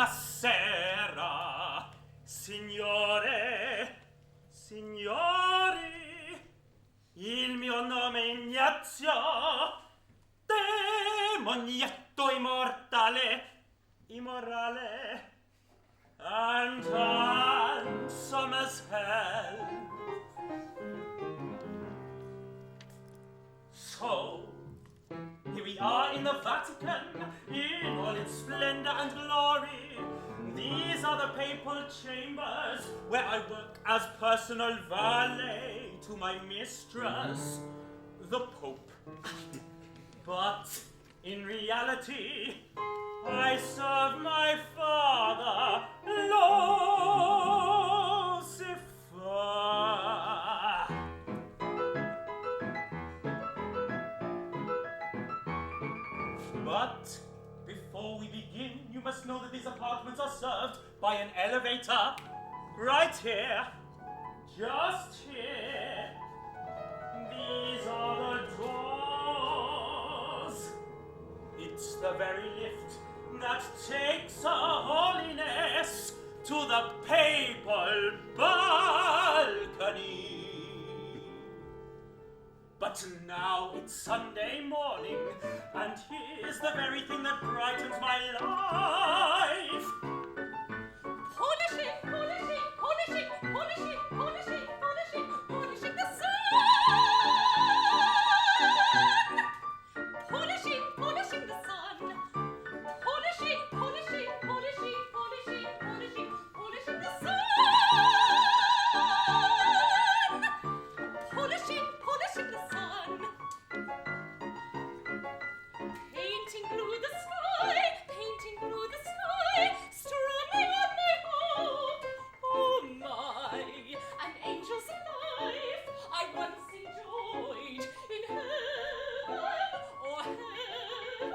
Buonasera, signore, signori, il mio nome è Ignacio, demonietto immorale, and handsome as hell. So, here we are in the Vatican, in all its splendor and glory. These are the papal chambers, where I work as personal valet to my mistress, the Pope. But, in reality, I serve my father, Lucifer. But before we begin, you must know that these apartments are served by an elevator. Right here. Just here. These are the doors. It's the very lift that takes Her Holiness to the papal balcony. But now it's Sunday morning, and here's the very thing that brightens my life. Polishing, polishing, polishing, polishing, polishing, polishing, polishing the sun. Polishing, polishing the sun. Polishing, polishing, polishing, polishing, polishing, polishing the sun. Polishing, polishing the sun. Painting blue the sky, painting blue the sky, strumming on my harp. Oh my, an angel's life I once enjoyed in heaven, oh heaven,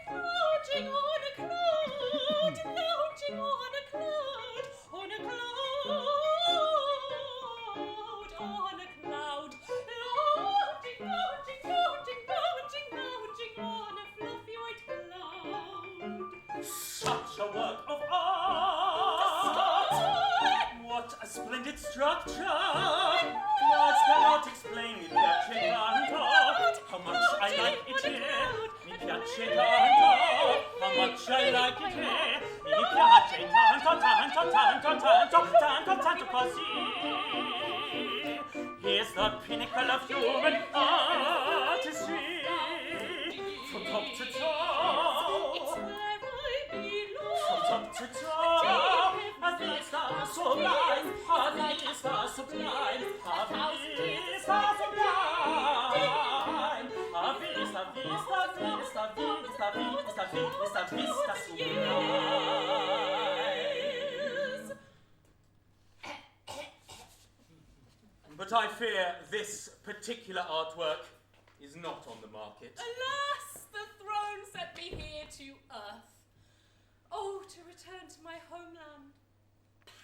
lounging on a cloud, lounging on a cloud, on a cloud, on a cloud, lounging, lounging, lounging, lounging, lounging on a fluffy white cloud. Such a work of art! What a splendid structure! Words cannot explain mi piace tanto. How much I like it here. Mi piace tanto. How much I like it here. Mi piace tanto, tanto, tanto, tanto, tanto, tanto così. Here's the pinnacle of human artistry. From top to toe. It's where I belong. From top to toe. A vista sublime. A vista sublime. A vista sublime. A vista, vista, vista, vista, vista, vista, vista sublime. But I fear this particular artwork is not on the market. Alas, the throne sent me here to earth. Oh, to return to my homeland,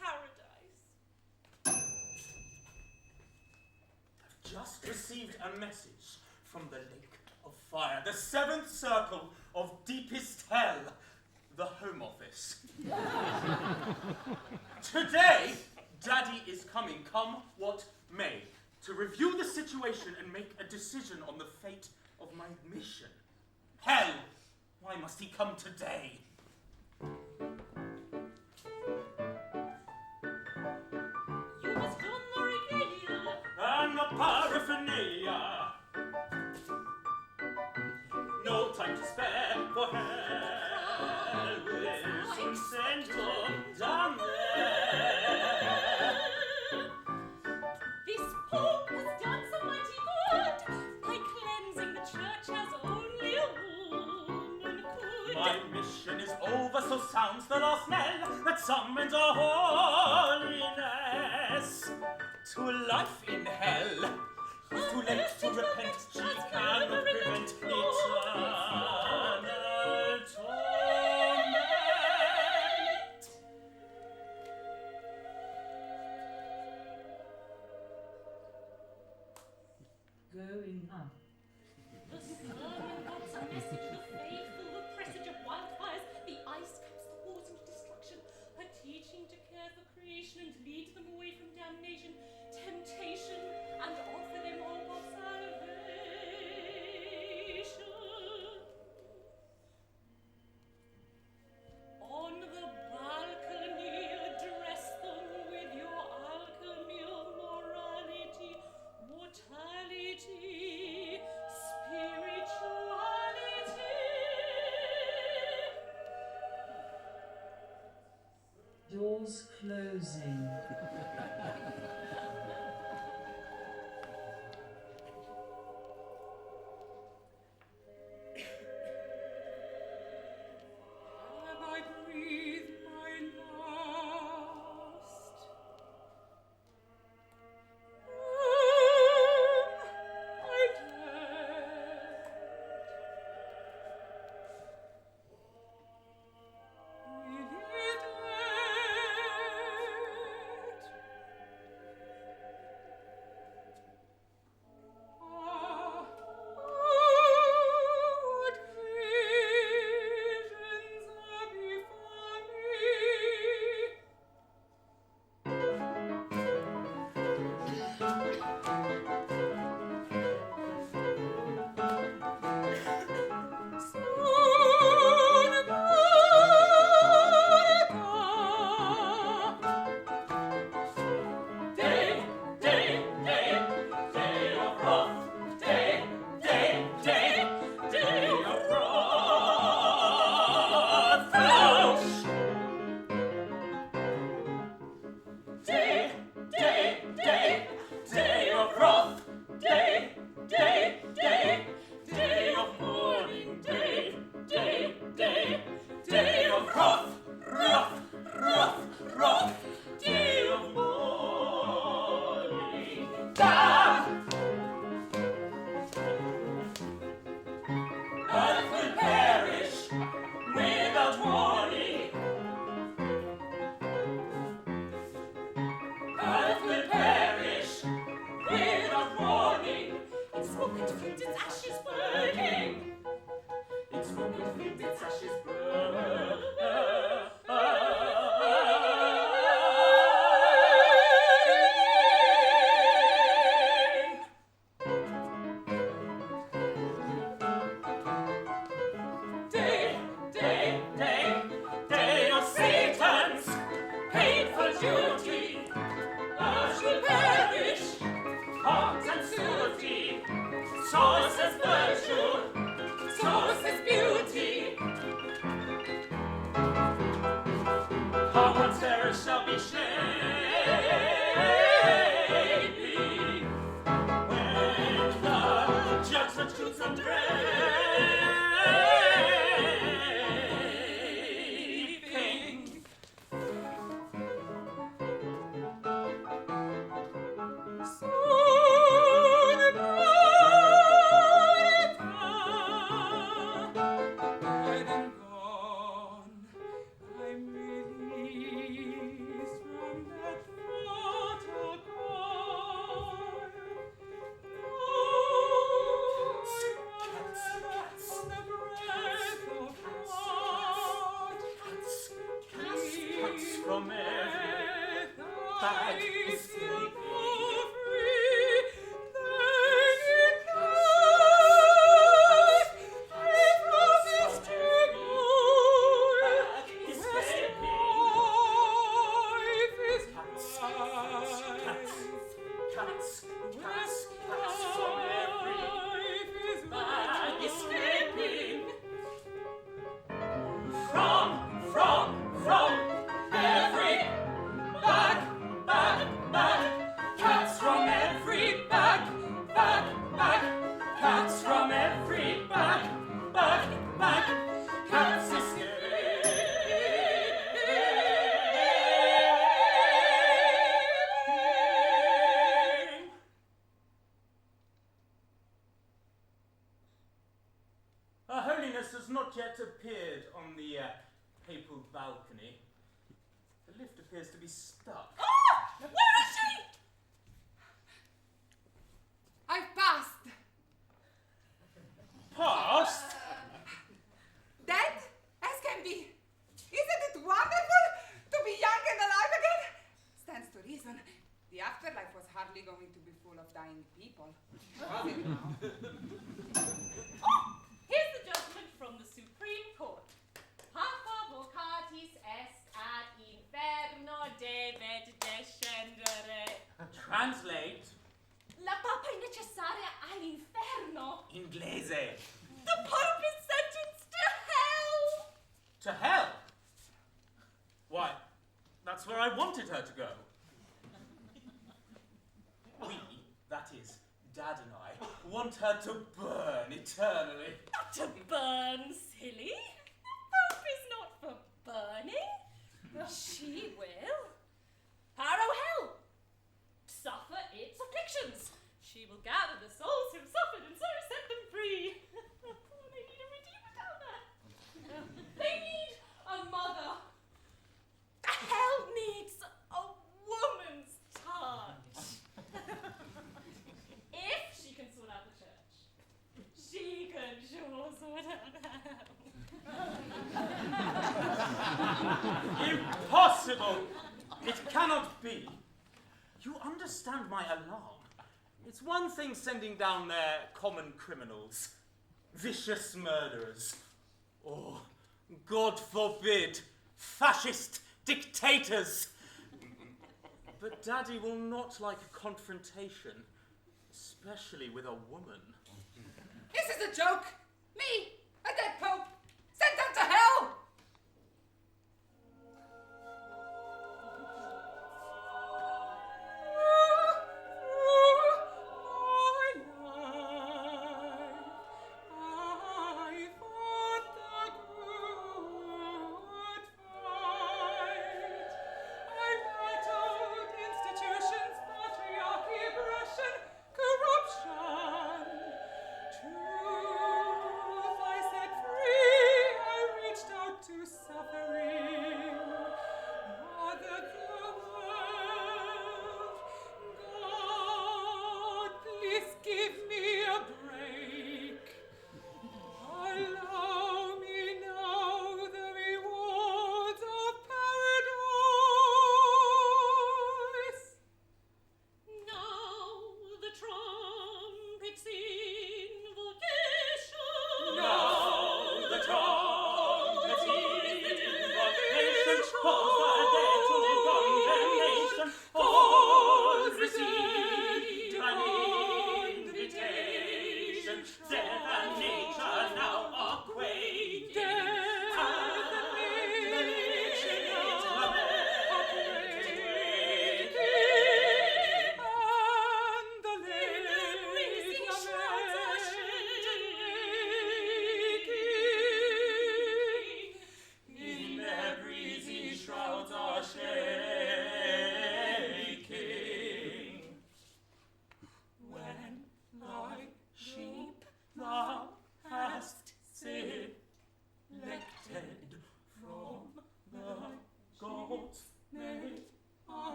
paradise. I've just received a message from the Lake of Fire, the seventh circle of deepest hell, the Home Office. Today, Daddy is coming, come what may, to review the situation and make a decision on the fate of my mission. Hell, why must he come today? You must don the regalia And the paraphernalia. No time to spare for hell will soon settle down there. This Pope has done some mighty good by cleansing the church as only a woman could. My mission is over, so sounds the last knell that summons a holiness to life in hell. It's too late to repent, she cannot prevent eternal torment. Going up. The servant got a message, the faithful, the presage of wildfires, the ice caps, the walls and Doors closing. Have I breathed my last? I dead. Really dead. What visions are before Day, day, day, day of wrath. Day, day, day, day of wrath. Ouch! Day, day, day, day of wrath. Day, day, day, day of mourning. Day, day, day, day of wrath. Wrath, wrath, wrath. Day of mourning. Damn! Earth will perish without warning. Earth will perish without warning. Its smoke and flint, its ashes burning. Its smoke and flint, its ashes Day, day, day, day of Satan's painful duty. Earth will perish, heart and sooty. Source is virtue, source is beauty. Our terror shall be shaping when the judgment shoots and draping. Dead and gone, I'm released from that fatal coil. Cats on the breath of God. Cats from every bag escaping. Her Holiness has not yet appeared on the papal balcony. The lift appears to be stuck. Where is she? I've passed. Past? Dead as can be. Isn't it wonderful to be young and alive again? Stands to reason. The afterlife was hardly going to be full of dying people. Was it now? Here's the judgment from the Supreme Court. Papa vocatis est ad inferno debet descendere. Translate. La papa è necessaria all'inferno. Inglese. The Pope is sentenced to hell. To hell? Why? That's where I wanted her to go. We, that is, Dad and I, want her to burn eternally. Not to burn, silly. The Pope is not for burning. She will. Harrow hell. Suffer its afflictions. She will gather the souls who suffered and so set them free. They need a redeemer down there. They need a mother. Hell needs a woman's touch. If she can sort out the church, she can sure sort out hell. Impossible! It cannot be. You understand my alarm. It's one thing sending down their common criminals, vicious murderers, or, God forbid, fascist dictators. But Daddy will not like a confrontation, especially with a woman. This is a joke. Me, a dead pope, sent them to hell.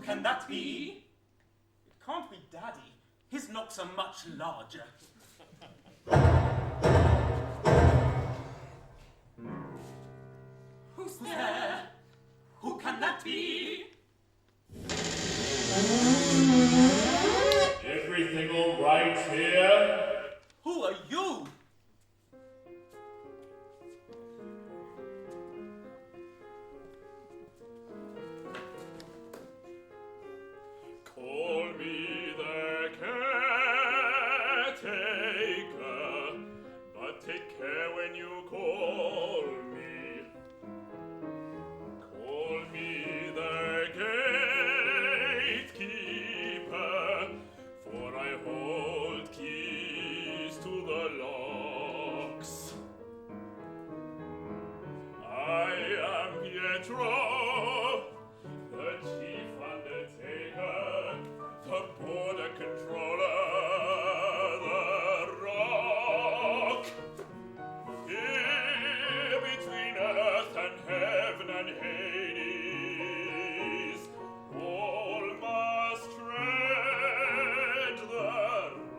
Can that be? It can't be Daddy. His knocks are much larger. Who's there? Who can that be? Everything all right here? Who are you? Call me the caretaker, but take care when you call me. Call me the gatekeeper, for I hold keys to the locks. I am Pietro, the chief undertaker, the border controller, the rock. Here between earth and heaven and Hades, all must tread the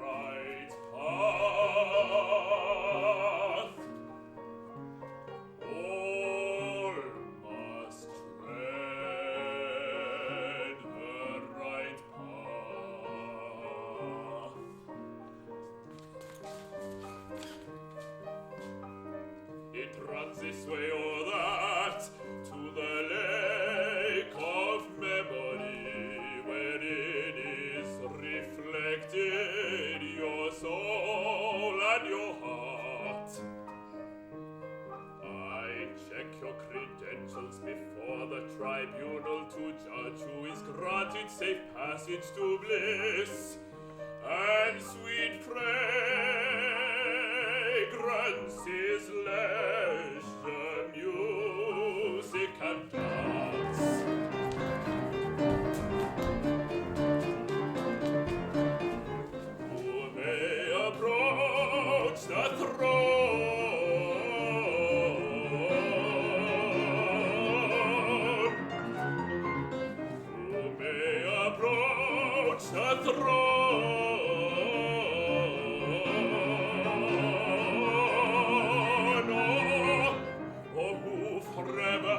right path. All must your credentials before the tribunal to judge who is granted safe passage to bliss, and sweet fragrance is leisure, music and dance. Who may approach the throne? Who may approach the throne? Or who forever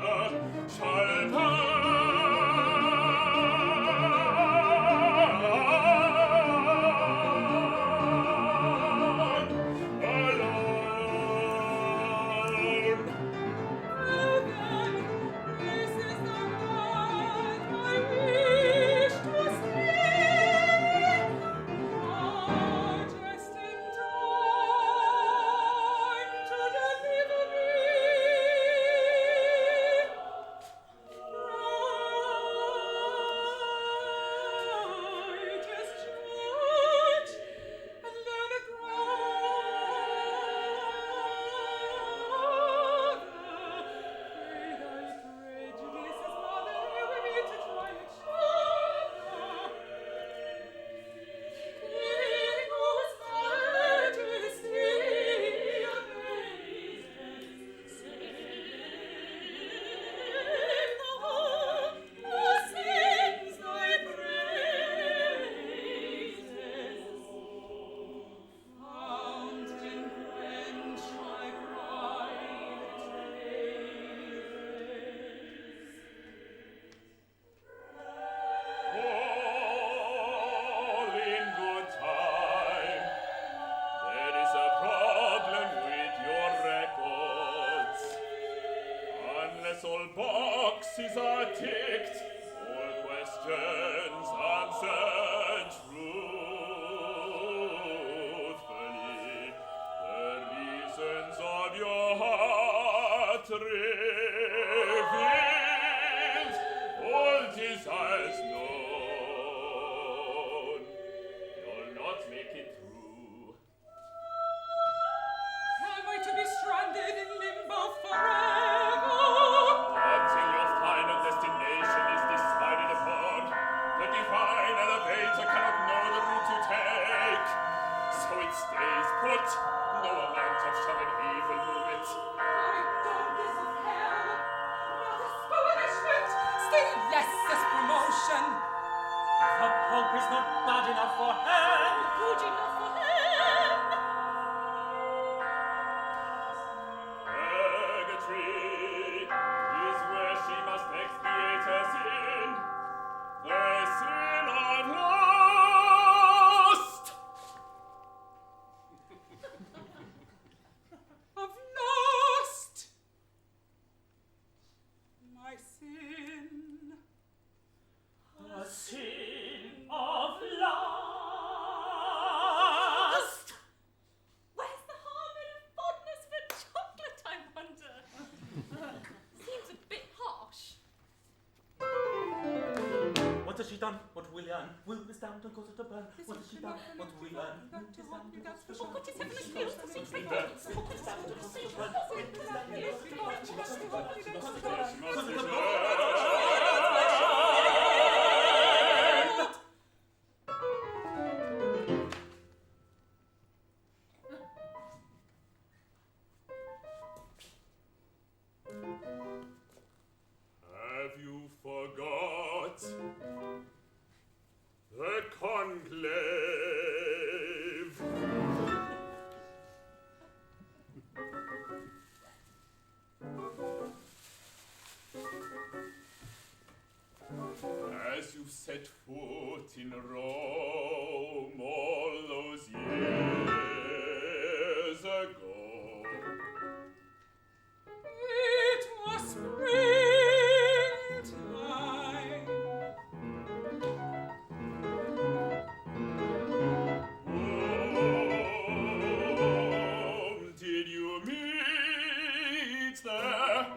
shall set foot in Rome all those years ago. It was springtime. Whom did you meet there?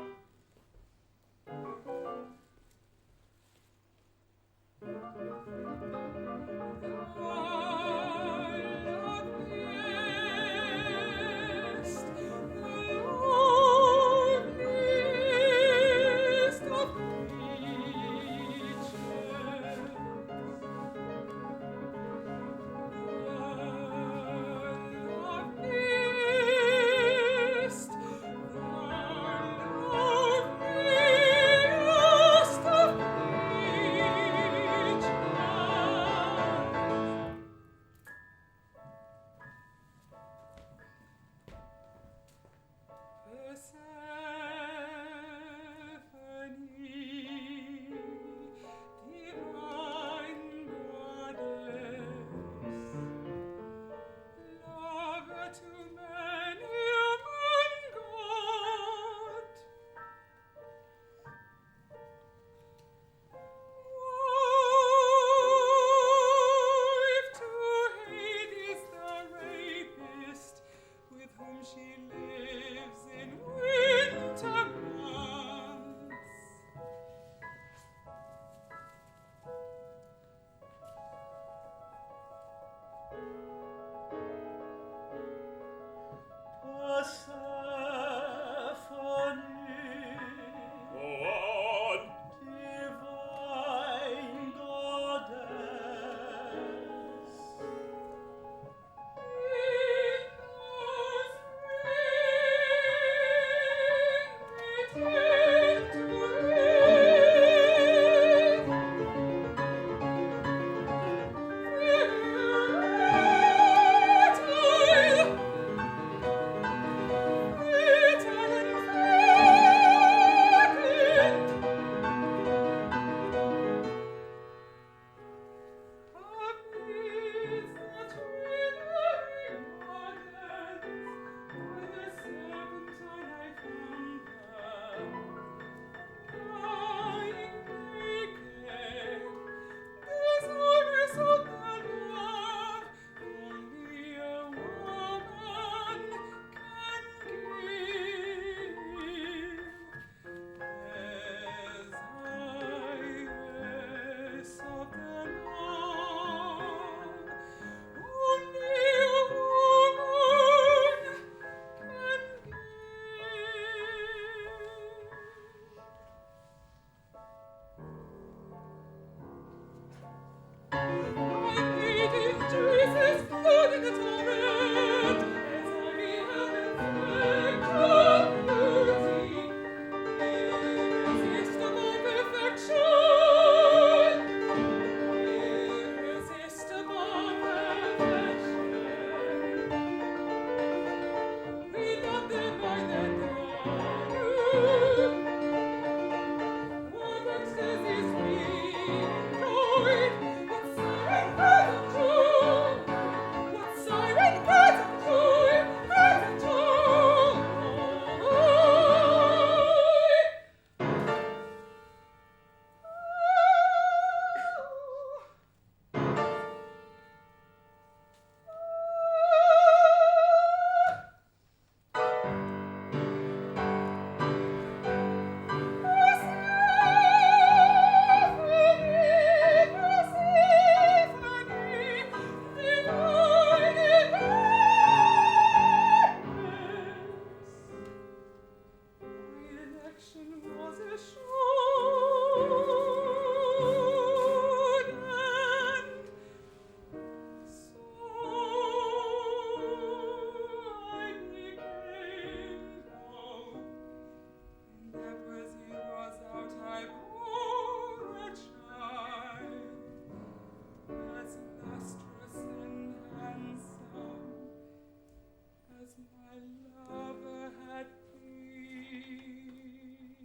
my lover had been.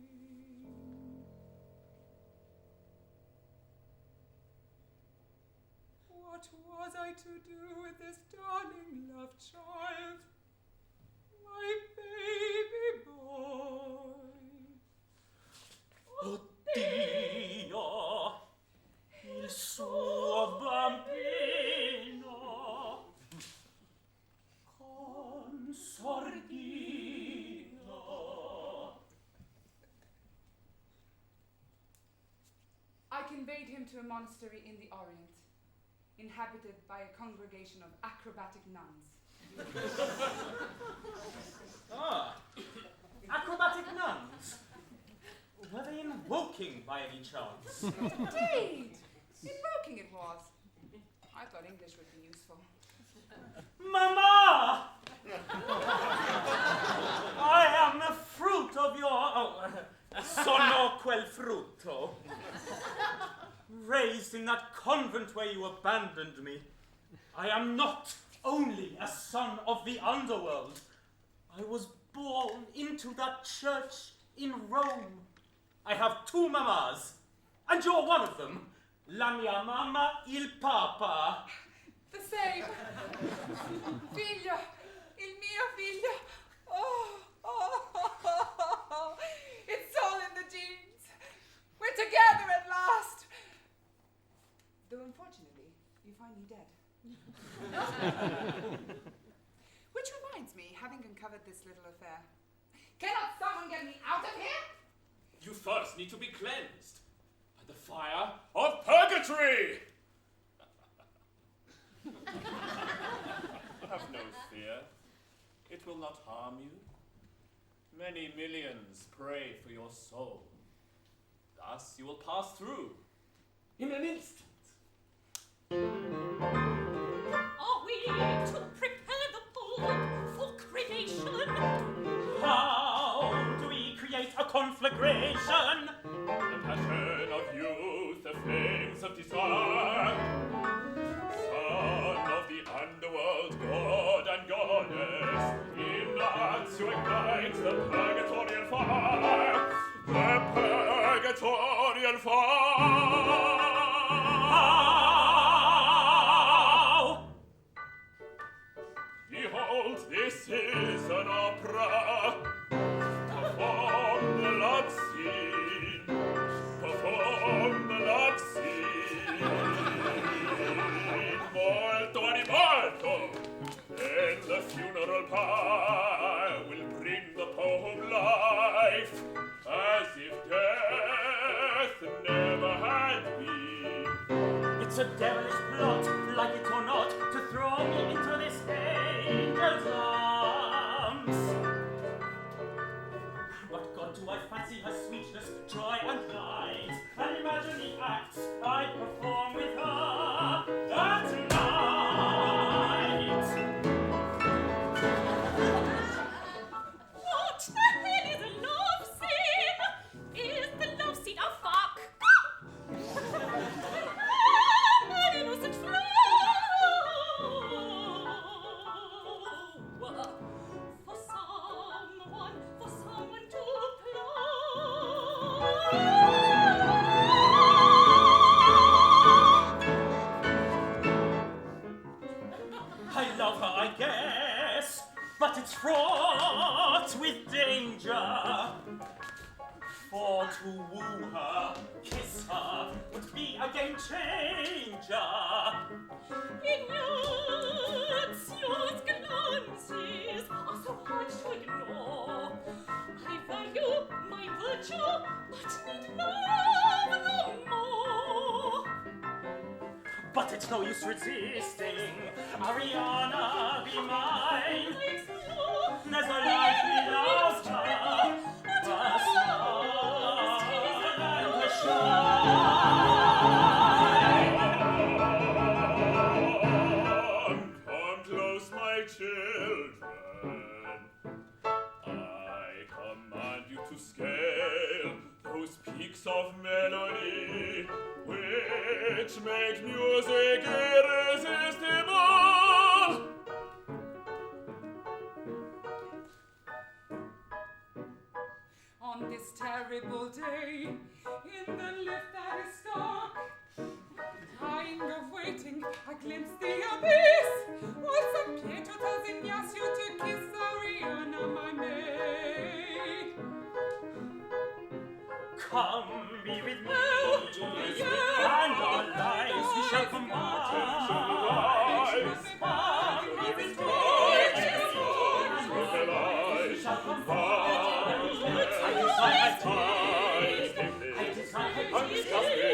What was I to do with this darling love child, my baby boy? Oddio, il suo bambino, consordino. I conveyed him to a monastery in the Orient, inhabited by a congregation of acrobatic nuns. Ah, acrobatic nuns. Were they in Woking by any chance? Indeed! In Woking it was. I thought English would be useful. Mama! I am the fruit of your... sono quel frutto. Raised in that convent where you abandoned me. I am not only a son of the underworld. I was born into that church in Rome. I have two mamas, and you're one of them. La mia mamma, il papa. The same. Figlio, il mio figlio. Oh. It's all in the genes. We're together at last. Though unfortunately, you find me dead. Which reminds me, having uncovered this little affair, cannot someone get me out of here? You first need to be cleansed by the fire of purgatory! Have no fear. It will not harm you. Many millions pray for your soul. Thus you will pass through in an instant. Are we to prepare the bulb for cremation? How do we create a conflagration? The passion of youth, the flames of desire. Son of the underworld, god and goddess, Ignacio ignites the purgatorial fire. The purgatorial fire. Behold, this is an opera. Perform the love scene. Perform the love scene. Molto animato. And the funeral pyre will bring the poem life, as if death never had been. It's a devilish plot, like it or not, to throw me into this angel's arms. What god do I fancy her sweetness, joy and light, and imagine the acts I perform with her that night? What the hell is a love scene? Is the love scene a fuck? An innocent flow. For someone to I love her, I guess, but it's fraught with danger. For to woo her, kiss her, would be a game changer. Ignazio's glances are so hard to ignore. I value my virtue, but need love no more. But it's no use resisting. Arianna, be mine. There's no life without her. The sun and the shine. Come close, my children. I command you to scale those peaks of melody which make music irresistible. on this terrible day, in the lift that is dark, dying of waiting, I glimpse the abyss, while San Pietro tells Ignacio to kiss Arianna, my maid. Come, be with me, and our lives we shall combine. Come, be with me, we shall combine. I desire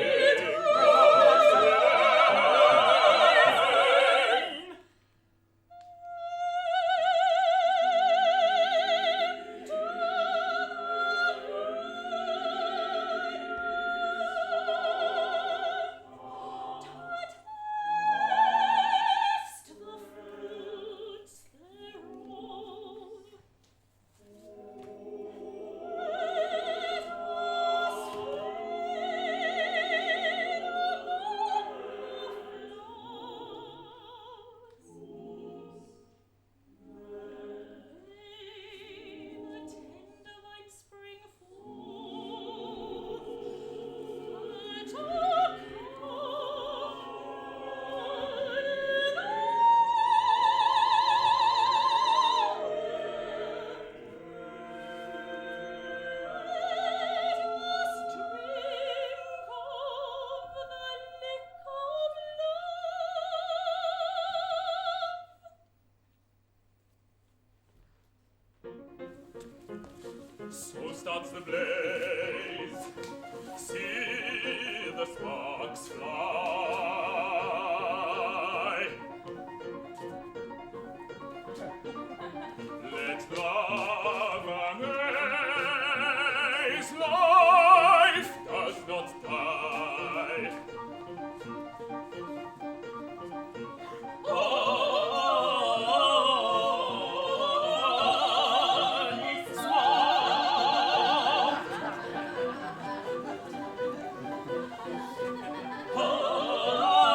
So starts the blaze. See the sparks fly. Let love amaze. Life does not die. Oh,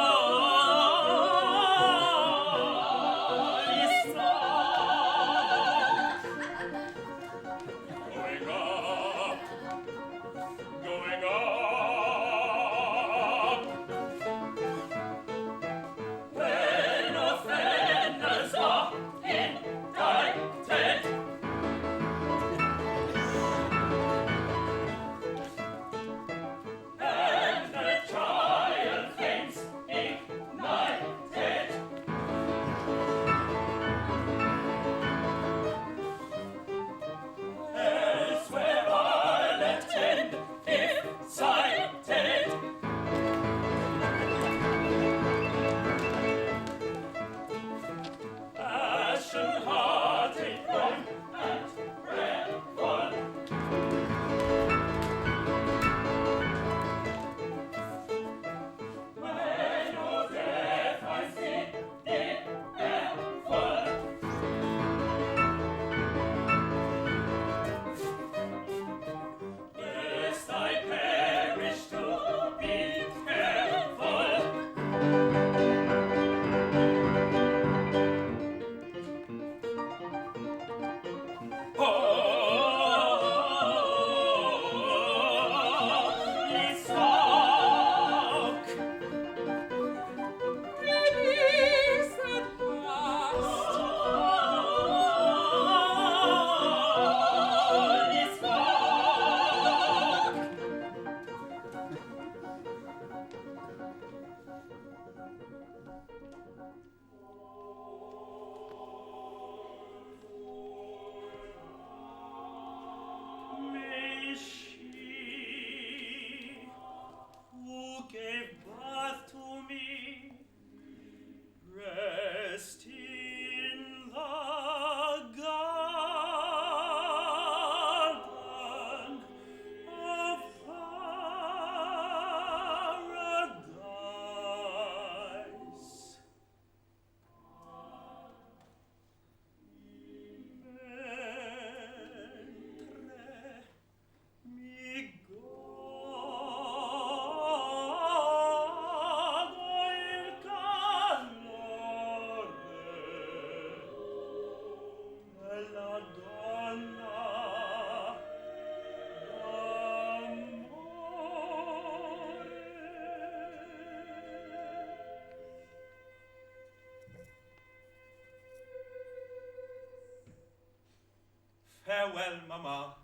Farewell, Mamma.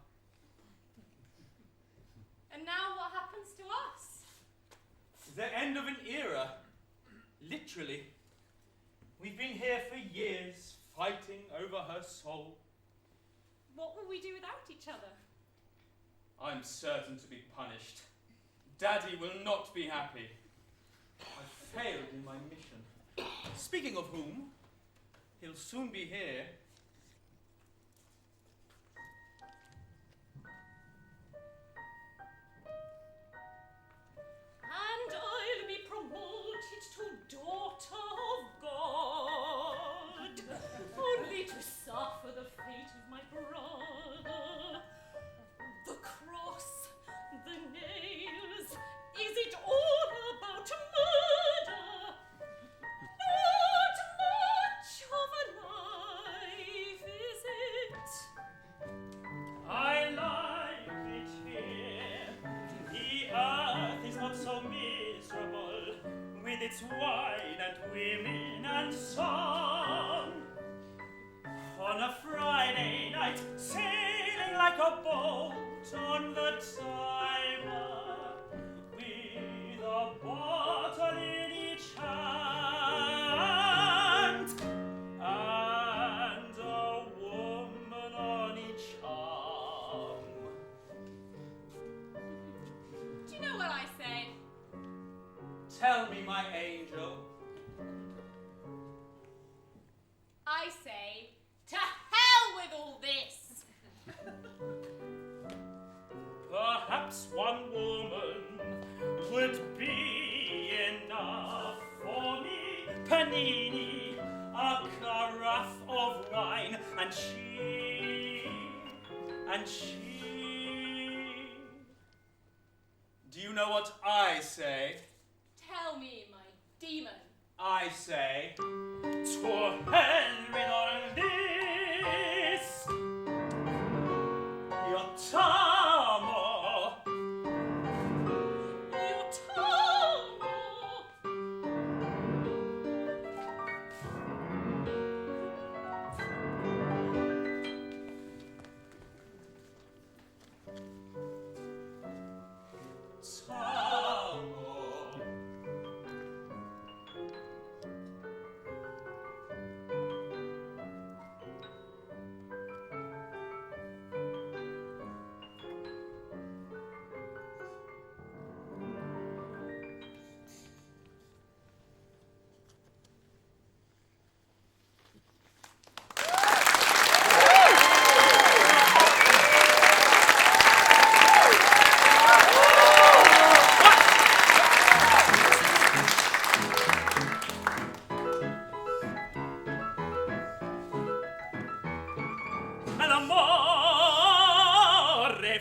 And now what happens to us? The end of an era. Literally. We've been here for years, fighting over her soul. What will we do without each other? I'm certain to be punished. Daddy will not be happy. I failed in my mission. Speaking of whom, he'll soon be here. And I'll be promoted to daughter of God, only to suffer the fate of my brother. The cross, the nails, is it all about murder? Not much of a life, is it? I like it here. The earth is not so miserable, with its wine and women and song. On a Friday night, sailing like a boat on the Tiber, with a bottle in each hand, and a woman on each arm. Do you know what I say? Tell me, my angel. I say, to hell with all this! Perhaps one woman would be enough for me. Panini, a carafe of wine, and she. Do you know what I say? Tell me, my demon. I say, to hell with all this. Your tamo. Your tongue.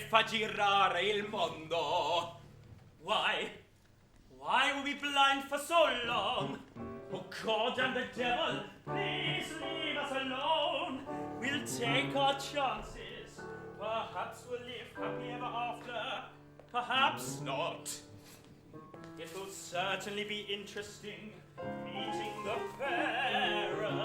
Fa girare il mondo. Why were we blind for so long? Oh God and the devil, please leave us alone. We'll take our chances. Perhaps we'll live happily ever after. Perhaps not. It will certainly be interesting meeting the parents.